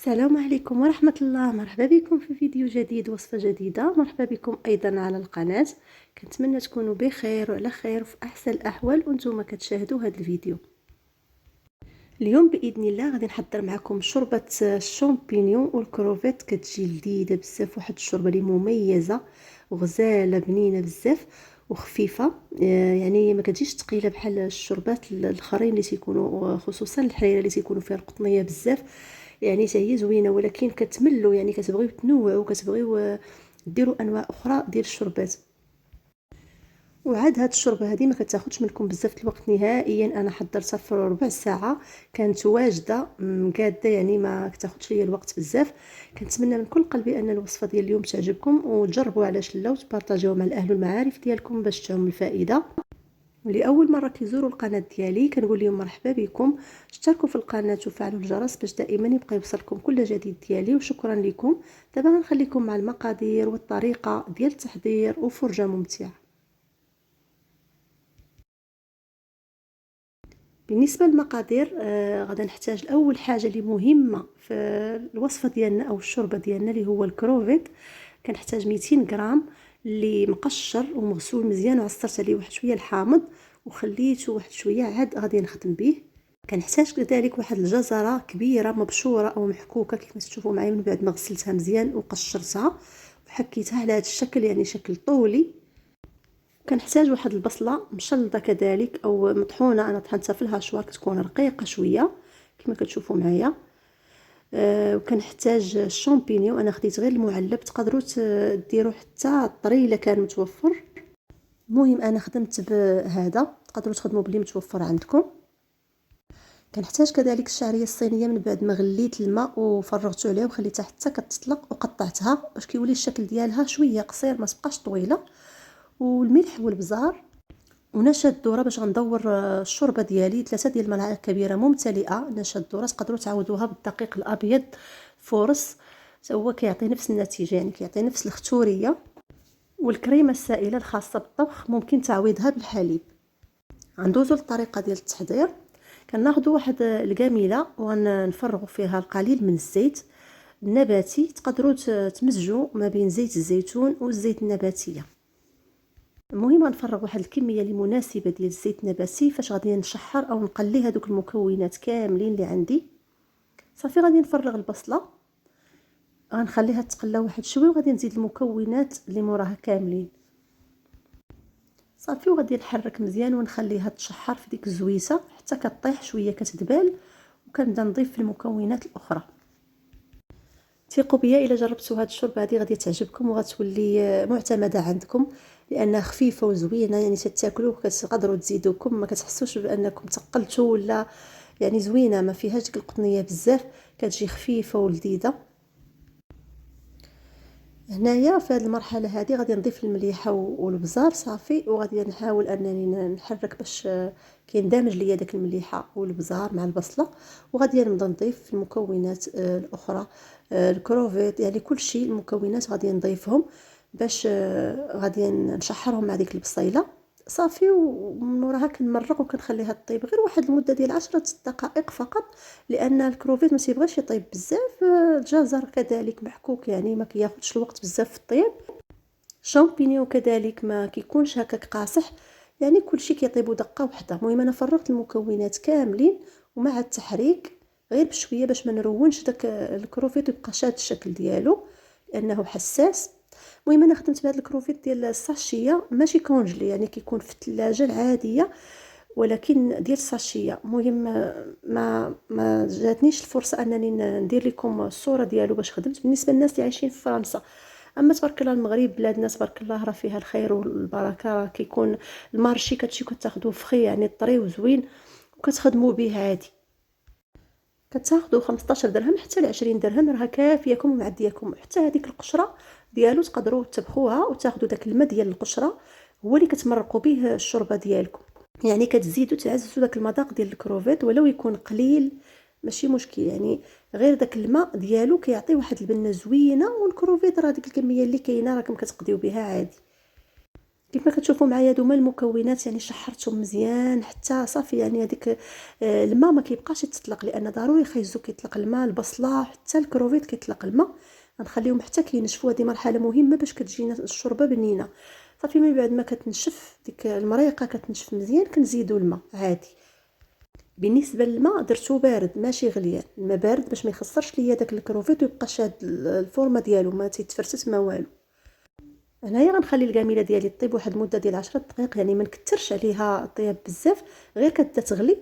السلام عليكم ورحمة الله. مرحبا بكم في فيديو جديد، وصفة جديدة. مرحبا بكم أيضا على القناة. كنتمنى تكونوا بخير وعلى خير وفي أحسن الأحوال وانتم كتشاهدوا هذا الفيديو. اليوم بإذن الله غادي نحضر معكم شوربة الشامبينيون والكروفيت. كتجي لذيذة بزاف، واحد الشوربة اللي مميزة وغزالة بنينة بزاف وخفيفة، يعني ما كتجيش ثقيله بحال الشوربات الاخرين اللي تيكونوا، خصوصا الحريره اللي تيكونوا فيها القطنيه بزاف. يعني حتى هي زوينه، ولكن كتملوا، يعني كتبغيو تنوعوا، كتبغيو ديروا انواع اخرى ديال الشوربات. وعاد هاد الشوربه هذه ما كتاخذش منكم بزاف الوقت نهائيا. انا حضرتها في ربع ساعه، كانت واجده مقاده، يعني ما كتاخذش ليا الوقت بزاف. كنتمنى من كل قلبي ان الوصفه ديال اليوم تعجبكم، وتجربوا علاش لا، وتبارطاجيوها مع الاهل والمعارف ديالكم باش تعم الفائده. ولأول مرة كيزوروا القناة ديالي كنقول لهم مرحبا بكم. اشتركوا في القناة وفعلوا الجرس باش دائما يبقى يوصلكم كل جديد ديالي، وشكرا لكم. دابا غنخليكم مع المقادير والطريقة ديال التحضير وفرجة ممتعة. بالنسبة للمقادير، غادا نحتاج اول حاجة اللي مهمة في الوصفة ديالنا او الشوربة ديالنا اللي هو الكروفيت. كنحتاج 200 غرام اللي مقشر ومغسول مزيان، وعصرت عليه واحد شويه الحامض وخليته واحد شويه، عاد غادي نخدم به. كنحتاج كذلك واحد الجزره كبيره مبشوره او محكوكه كيف ما تشوفوا معايا، من بعد ما غسلتها مزيان وقشرتها وحكيتها على هذا الشكل، يعني شكل طولي. كنحتاج واحد البصله مشلضه كذلك او مطحونه، انا طحنتها في الهاشوار كتكون رقيقه شويه كما كتشوفوا معايا. وكنحتاج الشامبينيون، انا خديت غير المعلب، تقدروا ديروا حتى الطري الا كان متوفر. المهم انا خدمت بهذا، تقدروا تخدموا باللي متوفر عندكم. كنحتاج كذلك الشعريه الصينيه، من بعد ما غليت الماء وفرغته عليها وخليتها حتى كتطلق وقطعتها باش كيولي الشكل ديالها شويه قصير، ما تبقاش طويله. والملح والبزار ونشا الذره باش غندور الشوربه ديالي 3 ديال الملاعق كبيره ممتلئه نشا الذره. تقدروا تعوضوها بالدقيق الابيض فورس، هو كيعطي نفس النتيجه، يعني كيعطي نفس الختوريه. والكريمه السائله الخاصه بالطبخ ممكن تعويضها بالحليب. غندوزو للطريقه ديال التحضير. كناخذوا واحد القاميله وغنفرغوا فيها القليل من الزيت النباتي، تقدروا تمزجوا ما بين زيت الزيتون والزيت النباتيه. المهم غنفرغ واحد الكميه اللي مناسبه ديال الزيت النباتي فاش غادي نشحر او نقلي هذوك المكونات كاملين اللي عندي. صافي غادي نفرغ البصله، غنخليها تقلى واحد شويه، وغادي نزيد المكونات اللي موراها كاملين. صافي وغادي نحرك مزيان ونخليها تشحر في ديك الزويسه حتى كطيح شويه كتدبال، وكنبدا نضيف في المكونات الاخرى. ثقوا بيا الا جربتوا هاد الشوربه هذه غادي تعجبكم وغتولي معتمده عندكم، لانها خفيفه وزوينه، يعني تتاكلوا كتقدروا تزيدوكم، ما كتحسوش بانكم تقلتوا ولا، يعني زوينه ما فيهاش ديك القطنيه بزاف، كتجي خفيفه ولذيذه. هنايا في هذه المرحله هذه غادي نضيف المليحه والبزار صافي، وغادي نحاول انني نحرك باش كيندمج ليا داك المليحه والبزار مع البصله. وغادي نبدا نضيف المكونات الاخرى، الكروفيت، يعني كل شيء المكونات غادي نضيفهم باش غادي نشحرهم مع ديك البصيله صافي. ومن وراها كنمرق وكنخليها طيب غير واحد المده ديال 10 دقائق فقط، لان الكروفيت ما تيبغيش يطيب بزاف. الجزر كذلك محكوك، يعني ما كياخذش الوقت بزاف في الطيب. الشامبينيون كذلك ما كيكونش هكاك قاصح، يعني كلشي كيطيبوا دقه واحده. المهم انا فرغت المكونات كاملين، ومع التحريك غير بشويه باش ما نرونش داك الكروفيت يبقى شاد الشكل ديالو لانه حساس. المهم انا خدمت بهذا الكروفيت ديال الساشيه ماشي كونجلي، يعني كيكون في الثلاجه العاديه، ولكن ديال الساشيه. المهم ما جاتنيش الفرصه انني ندير لكم الصوره ديالو باش خدمت بالنسبه للناس اللي عايشين في فرنسا. اما تبارك الله المغرب بلادنا تبارك الله راه فيها الخير والبركه، راه كيكون المارشي كتمشيو كتاخذوا فخي، يعني طري وزوين وكتخدموا به عادي. كتاخذوا 15 درهم حتى ل 20 درهم، راه كافياكم ومعدياكم. حتى هذيك القشره ديالو تقدروا تطبخوها وتاخذوا داك الماء ديال القشره هو اللي كتمرقوا به الشوربه ديالكم، يعني كتزيدوا تعززوا داك المذاق ديال الكروفيت ولو يكون قليل ماشي مشكل، يعني غير داك الماء ديالو كيعطي واحد البنه زوينه. والكروفيت راه ديك الكميه اللي كاينه راكم كتقضيو بها عادي. كيف ما كتشوفوا معايا هادوما المكونات، يعني شحرتهم مزيان حتى صافي، يعني هذيك الماء ما كيبقاش يتطلق، لان ضروري خيزو كيطلق الماء، البصله حتى الكروفيت كيطلق الماء. غنخليهم حتى كينشفوا، هذه مرحله مهمه باش كتجينا الشوربه بنينه. صافي من بعد ما كتنشف ديك المريقه كتنشف مزيان، كنزيدوا الماء عادي. بالنسبه للماء درتو بارد ماشي غليان، الماء بارد باش ما يخسرش ليا داك الكروفيت ويبقى شاد الفورمه ديالو، ما تيتفرتت ما والو. هنايا غنخلي الكاميله ديالي طيب واحد المده ديال 10 دقائق، يعني ما نكثرش عليها الطياب بزاف، غير كتبدا تغلي،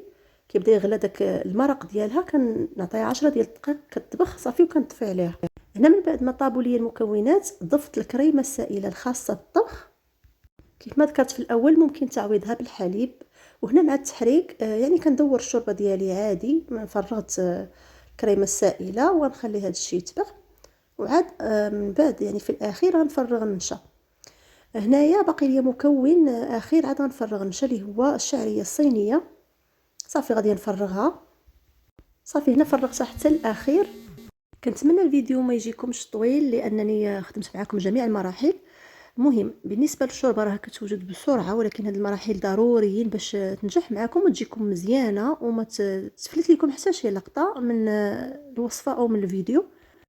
كيبدا يغلى داك المرق ديالها، كنعطيها 10 ديال الدقائق كتطبخ صافي وكنطفي عليها. هنا من بعد ما طابوا لي المكونات ضفت الكريمه السائله الخاصه بالطبخ. كيف ما ذكرت في الاول ممكن تعويضها بالحليب. وهنا مع التحريك يعني كندور الشوربه ديالي عادي، فرغت الكريمه السائله ونخلي هذا الشيء يتبخ. وعاد من بعد يعني في الاخير غنفرغ النشا. هنايا باقي ليا مكون اخير عاد غنفرغ النشا اللي هو الشعريه الصينيه. صافي غادي نفرغها. صافي هنا فرغتها حتى الاخير. كنتمنى الفيديو ما يجيكمش طويل لانني خدمت معكم جميع المراحل. المهم بالنسبه للشوربه راه كتوجد بسرعه، ولكن هاد المراحل ضروريين باش تنجح معكم وتجيكم مزيانه وما تفلت لكم حتى شي لقطه من الوصفه او من الفيديو.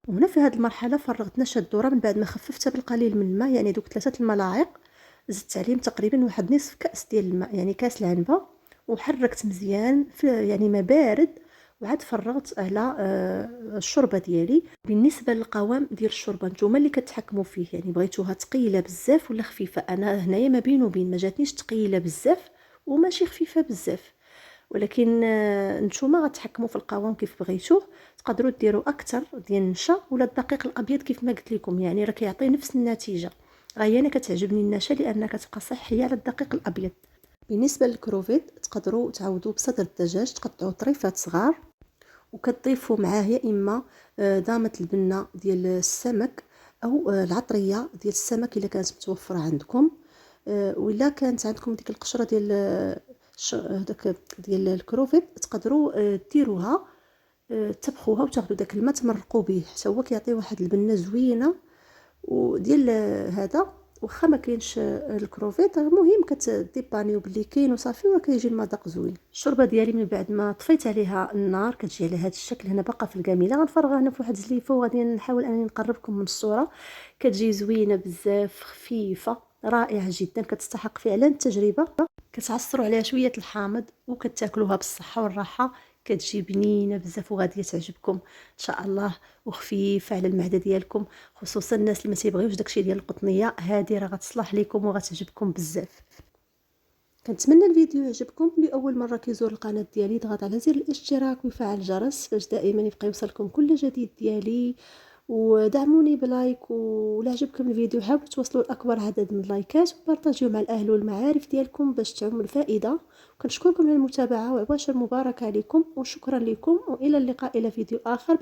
وهنا في هذه المرحله فرغت نشا الذره من بعد ما خففتها بالقليل من الماء، يعني دوك 3 الملاعق. زدت عليهم تقريبا واحد نصف كاس ديال الماء، يعني كاس العنبه، وحركت مزيان في يعني ما بارد. وعاد فرغت على الشوربه ديالي. بالنسبه للقوام ديال الشوربه نتوما اللي كتحكموا فيه، يعني بغيتوها ثقيله بزاف ولا خفيفه. انا هنايا ما بين وبين، ما جاتنيش ثقيله بزاف وماشي خفيفه بزاف، ولكن نتوما غتحكموا في القوام كيف بغيتوه. تقدروا ديروا اكثر ديال النشا ولا الدقيق الابيض كيف ما قلت لكم، يعني راه كيعطي نفس النتيجه. غير انا كتعجبني النشا لانها كتبقى صحيه على الدقيق الابيض. بالنسبه للكروفيت تقدروا تعوضوا بصدر الدجاج، تقطعوا طريفات صغار وكتضيفوا معاه يا اما دامه البنه ديال السمك او العطريه ديال السمك الا كانت متوفره عندكم، ولا كانت عندكم ديك القشره ديال داك ديال الكروفيت تقدروا ديروها، تطبخوها وتاخذوا داك الماء تمرقوا به حتى هو كيعطي واحد البنه زوينه. وديال هذا واخا ما كاينش الكروفيت، المهم كتديبانيو باللي كاين وصافي وكيجي المذاق زوين. الشوربه ديالي من بعد ما طفيت عليها النار كتجي على هذا الشكل. هنا باقا في الكاميله غنفرغها هنا في واحد الزليفه، وغادي نحاول انني نقربكم من الصوره. كتجي زوينه بزاف، خفيفه، رائعه جدا، كتستحق فعلا التجربه. كتعصروا عليها شويه الحامض وكتاكلوها بالصحه والراحه. كتجي بنينه بزاف وغاديه تعجبكم ان شاء الله، وخفيفه على المعده ديالكم، خصوصا الناس اللي ما تيبغيوش داكشي ديال القطنيه. هذه راه غتصلح لكم وغتعجبكم بزاف. كنتمنى الفيديو يعجبكم. لاول مره كيزور القناه ديالي ضغط على زر الاشتراك ويفعل الجرس باش دائما يبقى يوصلكم كل جديد ديالي. ودعموني بلايك، ولا عجبكم الفيديو حاولوا توصلوا لاكبر عدد من اللايكات وبارطاجيو مع الاهل والمعارف ديالكم باش تعم الفائده. كنشكركم على المتابعه وعواشر مبارك عليكم وشكرا لكم، والى اللقاء الى فيديو اخر.